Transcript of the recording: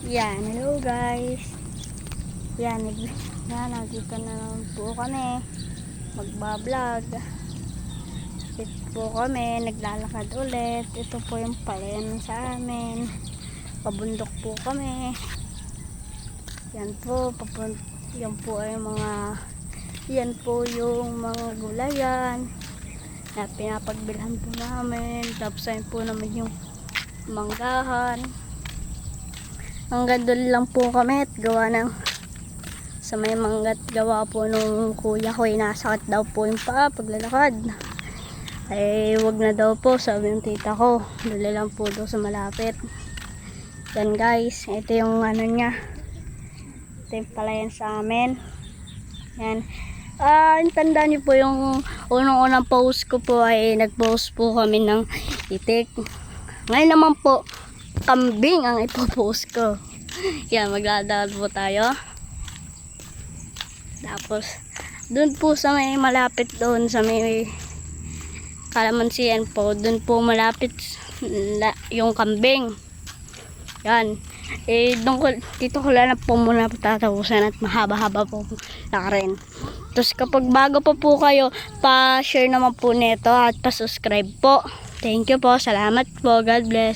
Yan, hello guys. Yan, nandito na naman po kami. Magbablog. Dito po kami, naglalakad ulit. Ito po yung palayan sa amin. Pabundok po kami. Yan po, yan po ay yan po yung mga gulayan na pinapagbilhan po namin. Tapos ayun po naman yung manggahan. Hanggang doon lang po kami at gawa ng sa may manggat, gawa po nung kuya ko ay nasakit daw po yung paa paglalakad. Ay wag na daw po, sabi ng tita ko, dali lang po daw sa malapit. Yan guys, ito yung ano niya, ito yung palayan sa amin. Yan, tandaan niyo po yung unang post ko po ay nag-post po kami ng itik. Ngayon naman po kambing ang ipopost ko. Yan, maglalakad po tayo. Tapos doon po sa may malapit doon sa may kalamansian po, doon po malapit yung kambing. Yan. Dito ko lang po muna tatapusan at mahaba-haba po lakarin. Tapos kapag bago pa po kayo, pa-share naman po nito at pa-subscribe po. Thank you po. Salamat po. God bless.